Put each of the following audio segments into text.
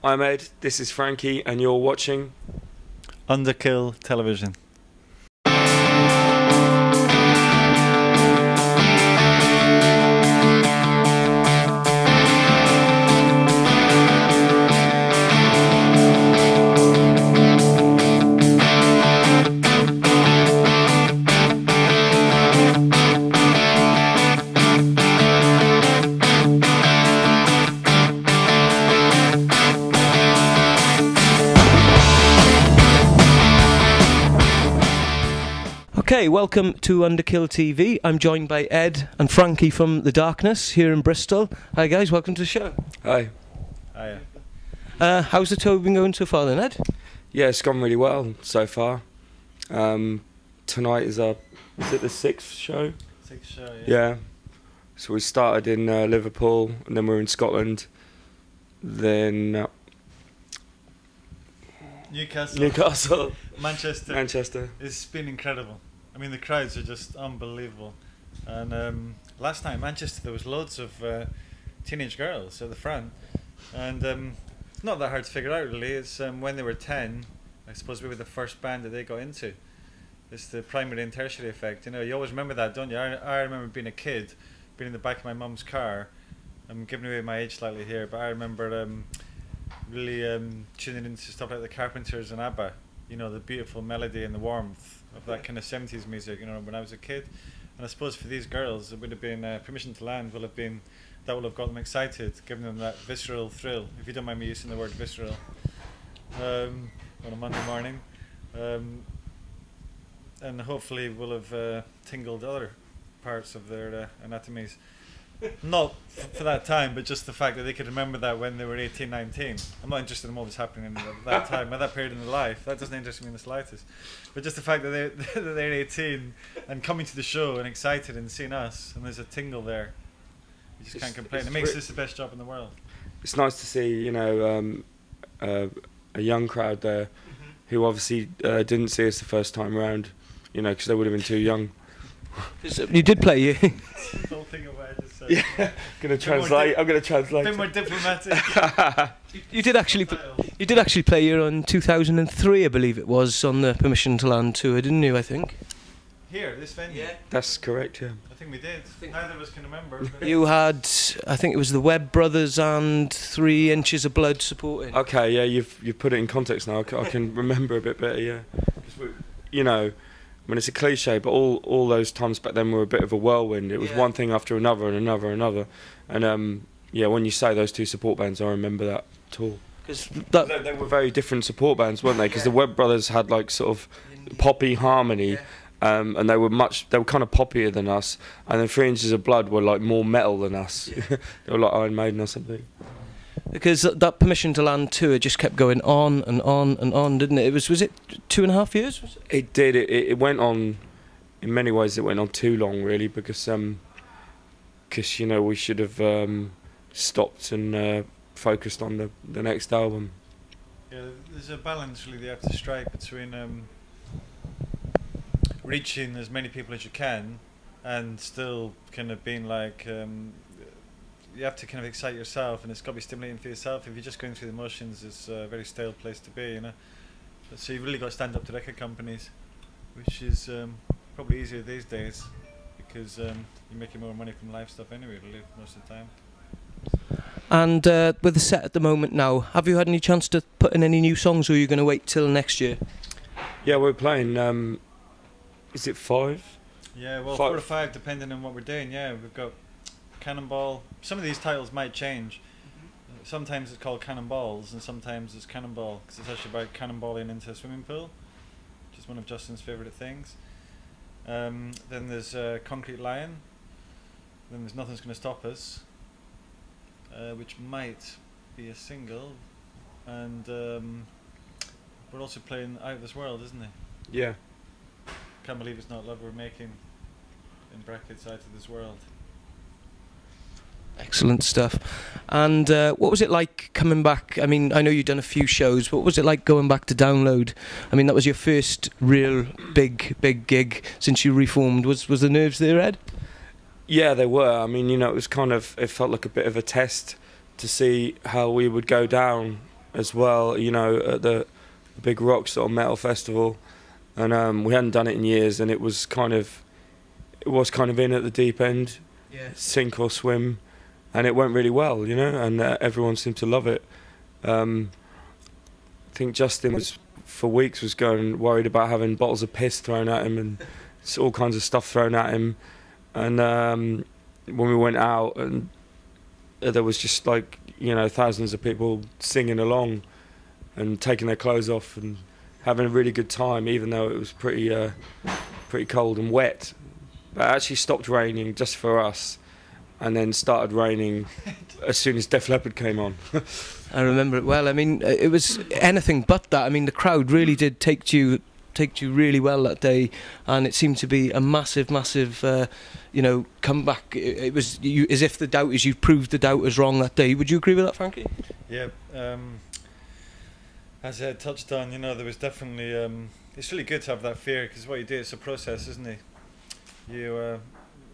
I'm Ed, this is Frankie, and you're watching Underkill television. Okay, welcome to Underkill TV. I'm joined by Ed and Frankie from The Darkness here in Bristol. Hi guys, welcome to the show. Hi. Hiya. How's the tour been going so far then, Ed? Yeah, it's gone really well so far. Tonight is it the sixth show? Sixth show, yeah. Yeah. So we started in Liverpool, and then we were in Scotland, then Newcastle, Manchester. It's been incredible. I mean, the crowds are just unbelievable. And last night in Manchester, there was loads of teenage girls at the front, and it's not that hard to figure out really. It's when they were 10, I suppose we were the first band that they got into. It's the primary and tertiary effect. You know, you always remember that, don't you? I remember being a kid, being in the back of my mum's car. I'm giving away my age slightly here, but I remember really tuning into stuff like the Carpenters and ABBA. You know, the beautiful melody and the warmth of that kind of 70s music, you know, when I was a kid. And I suppose for these girls, it would have been Permission to Land will have got them excited, giving them that visceral thrill, if you don't mind me using the word visceral, on a Monday morning. And hopefully will have tingled other parts of their anatomies. Not for that time, but just the fact that they could remember that when they were 18, 19. I'm not interested in what was happening at that time, at that period in their life. That doesn't interest me in the slightest. But just the fact that they're 18 and coming to the show and excited and seeing us, and there's a tingle there. You just can't complain. It makes this the best job in the world. It's nice to see, you know, a young crowd there who obviously didn't see us the first time round, you know, because they would have been too young. You did play, you. Don't think of what I just said. Yeah, I'm going to translate. A bit more diplomatic. You did actually play here in 2003, I believe it was, on the Permission to Land tour, didn't you? I think. Here, this venue. Yeah. That's correct. Yeah. I think we did. Neither of us can remember. You had, I think it was the Webb Brothers and 3 Inches of Blood supporting. Okay, yeah, you've put it in context now. I can remember a bit better. Yeah, you know. I mean, it's a cliche, but all those times back then were a bit of a whirlwind. It was one thing after another and another. And yeah, when you say those two support bands, I remember that at all. Because they were very different support bands, weren't they? Because the Webb Brothers had like sort of poppy harmony, and they were kind of poppier than us. And then 3 Inches of Blood were like more metal than us. They were like Iron Maiden or something. Because that Permission to Land tour just kept going on and on and on, didn't it? Was it 2.5 years? Was it? It did. It went on. In many ways, it went on too long, really, because you know, we should have stopped and focused on the next album. Yeah, there's a balance really you have to strike between reaching as many people as you can and still kind of being like. You have to kind of excite yourself, and it's got to be stimulating for yourself. If you're just going through the motions, it's a very stale place to be, you know. So you've really got to stand up to record companies, which is probably easier these days because you're making more money from live stuff anyway, really, most of the time. And with the set at the moment now, have you had any chance to put in any new songs, or are you going to wait till next year? Yeah, we're playing. Is it 5? Yeah, well, 4 or 5, depending on what we're doing. Yeah, we've got Cannonball. Some of these titles might change. Sometimes it's called Cannonballs, and sometimes it's Cannonball, because it's actually about cannonballing into a swimming pool, which is one of Justin's favourite things. Then there's Concrete Lion. Then there's Nothing's Gonna Stop Us, which might be a single. And we're also playing Out of This World, isn't it? Yeah. Can't Believe It's Not Love We're Making, in brackets, Out of This World. Excellent stuff. And what was it like coming back? I mean, I know you've done a few shows. What was it like going back to Download? I mean, that was your first real big gig since you reformed. Was the nerves there, Ed? Yeah, they were. I mean, you know, it felt like a bit of a test to see how we would go down as well. You know, at the big rock sort of metal festival, and we hadn't done it in years, and it was kind of in at the deep end, sink or swim, and it went really well, you know, and everyone seemed to love it. I think Justin was for weeks going worried about having bottles of piss thrown at him and all kinds of stuff thrown at him, and when we went out, and there was just like, you know, thousands of people singing along and taking their clothes off and having a really good time, even though it was pretty cold and wet. But it actually stopped raining just for us, and then started raining as soon as Def Leppard came on. I remember it well. I mean, it was anything but that. I mean, the crowd really did take to you really well that day, and it seemed to be a massive you know, comeback. It was as if the doubters, you proved the doubters wrong that day. Would you agree with that, Frankie? Yeah, as Ed touched on, you know, there was definitely it's really good to have that fear, because what you do, it's a process, isn't it? You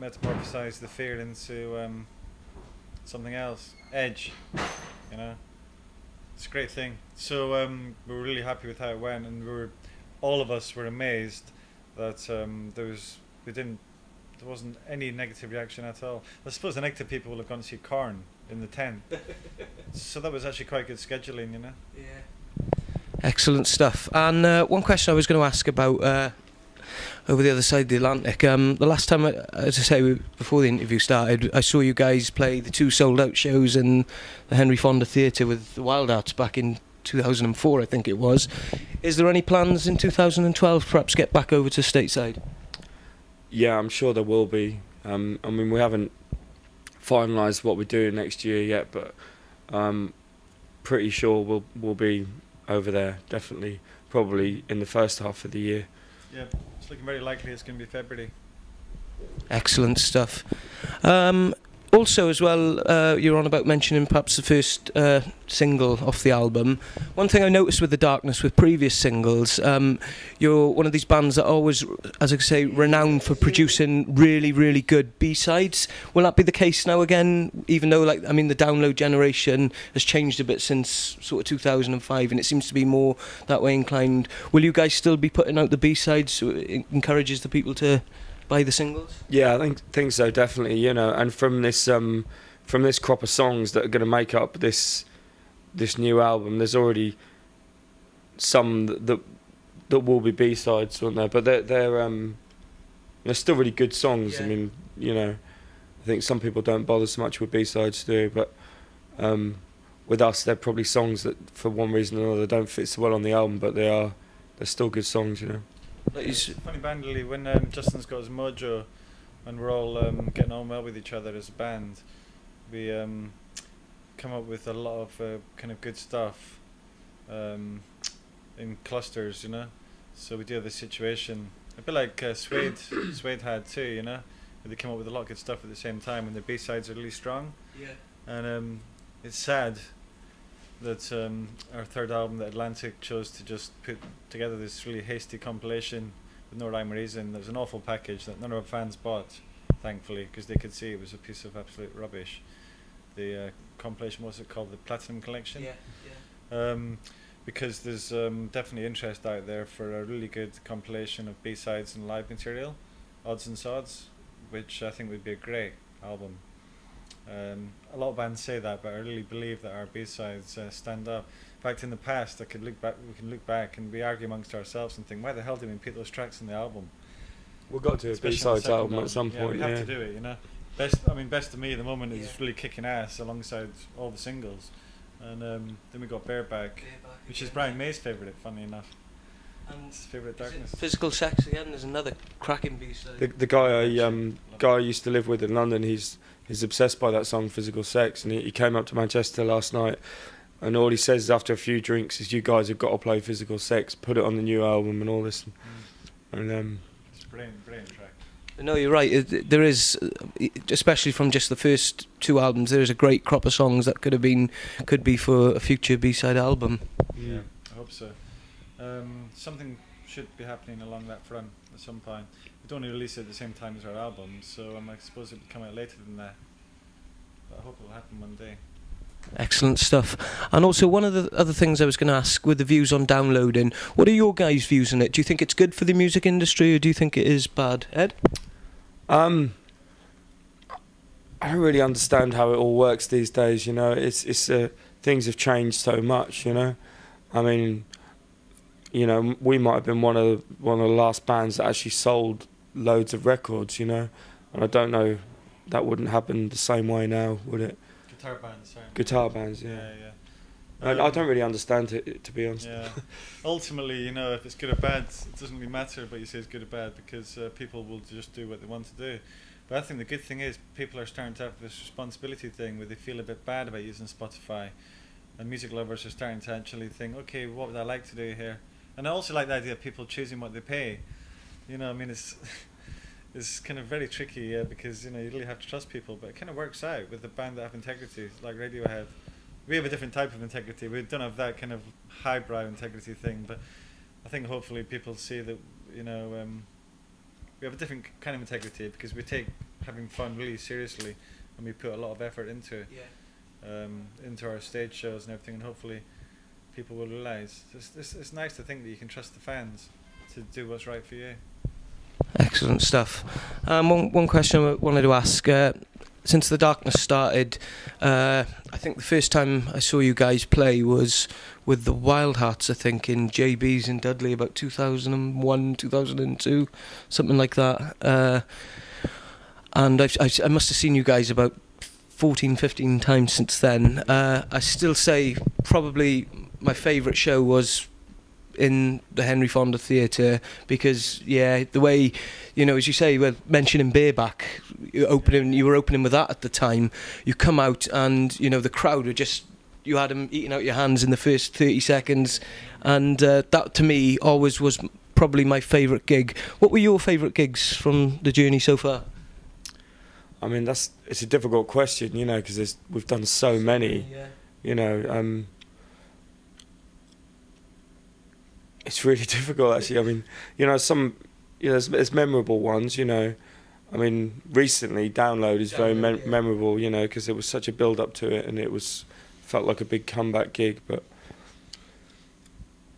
metamorphosize the fear into something else, edge, you know. It's a great thing. So we were really happy with how it went, and all of us were amazed that there wasn't any negative reaction at all. I suppose the negative people will have gone to see Korn in the tent. So that was actually quite good scheduling, you know. Yeah. Excellent stuff. And one question I was going to ask about over the other side of the Atlantic. The last time, as I say, before the interview started, I saw you guys play the 2 sold-out shows in the Henry Fonda Theatre with the Wild Arts back in 2004, I think it was. Is there any plans in 2012 to perhaps get back over to stateside? Yeah, I'm sure there will be. I mean, we haven't finalised what we're doing next year yet, but I'm pretty sure we'll be over there, definitely, probably in the first half of the year. Yeah, it's looking very likely it's going to be February. Excellent stuff. Also, as well, you're on about mentioning perhaps the first single off the album. One thing I noticed with The Darkness, with previous singles, you're one of these bands that are always, as I say, renowned for producing really, really good B-sides. Will that be the case now again, even though, like, I mean, the download generation has changed a bit since sort of 2005, and it seems to be more that way inclined? Will you guys still be putting out the B-sides, so it encourages the people to buy the singles? Yeah, I think so, definitely. You know, and from this crop of songs that are going to make up this new album, there's already some that will be B-sides, aren't there? But they're still really good songs. Yeah. I mean, you know, I think some people don't bother so much with B-sides too, but with us, they're probably songs that, for one reason or another, don't fit so well on the album, but they're still good songs, you know. It's funny, bandily, when Justin's got his mojo, and we're all getting on well with each other as a band, we come up with a lot of kind of good stuff in clusters, you know. So we do have this situation, a bit like Suede had too, you know, where they come up with a lot of good stuff at the same time, and the B-sides are really strong. Yeah. And it's sad that our third album, The Atlantic, chose to just put together this really hasty compilation with no rhyme or reason. There was an awful package that none of our fans bought, thankfully, because they could see it was a piece of absolute rubbish. The compilation, what's it called? The Platinum Collection? Yeah. Because there's definitely interest out there for a really good compilation of B-sides and live material, Odds and Sods, which I think would be a great album. A lot of bands say that, but I really believe that our B-sides stand up. In fact, in the past, we can look back and we argue amongst ourselves and think, why the hell did we put those tracks in the album? We've got to do a B-sides album at some point. We have to do it, you know. Best of Me at the moment is really kicking ass alongside all the singles, and then we got Bareback, which is Brian May's favourite, funny enough. And his favourite Darkness. Physical Sex again is another cracking B-side. The guy I used to live with in London, he's obsessed by that song, Physical Sex, and he came up to Manchester last night, and all he says after a few drinks is, you guys have got to play Physical Sex, put it on the new album and all this. And it's a brilliant track. No, you're right. There is, especially from just the first 2 albums, there is a great crop of songs that could be for a future B-side album. Yeah, I hope so. Something should be happening along that front at some point. We don't release it at the same time as our album, so I suppose it will come out later than that. But I hope it will happen one day. Excellent stuff. And also, one of the other things I was going to ask with the views on downloading, what are your guys' views on it? Do you think it's good for the music industry, or do you think it is bad? Ed? I don't really understand how it all works these days. You know, it's things have changed so much. You know, I mean, you know, we might have been one of the last bands that actually sold loads of records. You know, and I don't know, that wouldn't happen the same way now, would it? Guitar bands, sorry. Guitar bands, yeah. Yeah. I don't really understand it, to be honest. Yeah. Ultimately, you know, if it's good or bad, it doesn't really matter what you say is good or bad, because people will just do what they want to do. But I think the good thing is people are starting to have this responsibility thing where they feel a bit bad about using Spotify, and music lovers are starting to actually think, okay, what would I like to do here? And I also like the idea of people choosing what they pay. You know, I mean, it's it's kind of very tricky, because, you know, you really have to trust people, but it kind of works out with the band that have integrity, like Radiohead. We have a different type of integrity. We don't have that kind of highbrow integrity thing, but I think hopefully people see that, you know, we have a different kind of integrity because we take having fun really seriously, and we put a lot of effort into it, into our stage shows and everything, and hopefully people will realise. It's nice to think that you can trust the fans to do what's right for you. Excellent stuff. One question I wanted to ask. Since The Darkness started, I think the first time I saw you guys play was with the Wild Hearts, I think, in JB's in Dudley, about 2001, 2002, something like that. And I must have seen you guys about 14, 15 times since then. I still say probably my favourite show was in the Henry Fonda Theatre, because the way, you know, as you say, we're mentioning Bareback, you were opening with that at the time. You come out and, you know, the crowd were just, you had them eating out your hands in the first 30 seconds, and that to me always was probably my favourite gig. What were your favourite gigs from the journey so far? I mean, it's a difficult question, you know, because we've done so many, you know. It's really difficult, actually. I mean, you know, there's memorable ones, you know. I mean, recently, Download is very memorable, you know, because it was such a build-up to it, and felt like a big comeback gig. But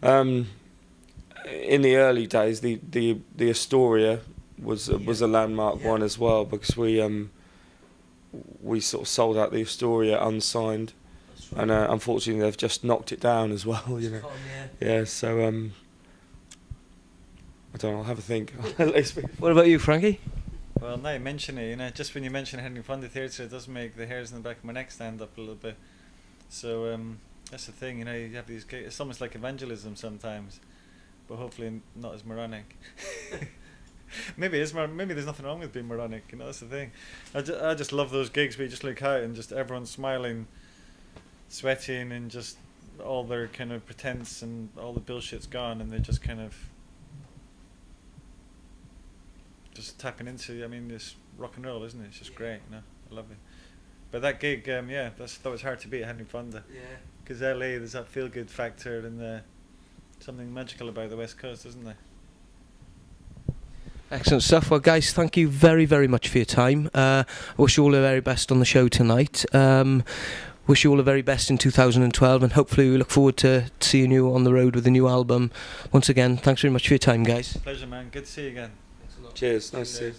in the early days, the Astoria was a landmark one as well, because we sort of sold out the Astoria unsigned. And unfortunately, they've just knocked it down as well, you know. So I don't know. I'll have a think. What about you, Frankie? Well, now you mention it, you know, just when you mention Henry Fonda Theatre, it does make the hairs in the back of my neck stand up a little bit. So that's the thing, you know. You have these gigs. It's almost like evangelism sometimes, but hopefully not as moronic. Maybe there's nothing wrong with being moronic. You know, that's the thing. I just love those gigs where you just look out and just everyone's smiling, sweating, and just all their kind of pretense and all the bullshit's gone, and they're just kind of just tapping into, I mean, this rock and roll, isn't it? It's just great, you know. I love it. But that gig, that was hard to beat at Henry Fonda. Because LA, there's that feel good factor, and something magical about the West Coast, isn't there? Excellent stuff. Well, guys, thank you very, very much for your time. I wish you all the very best on the show tonight. Wish you all the very best in 2012, and hopefully we look forward to seeing you on the road with the new album. Once again, thanks very much for your time, guys. Pleasure, man. Good to see you again. Cheers. Nice to see you.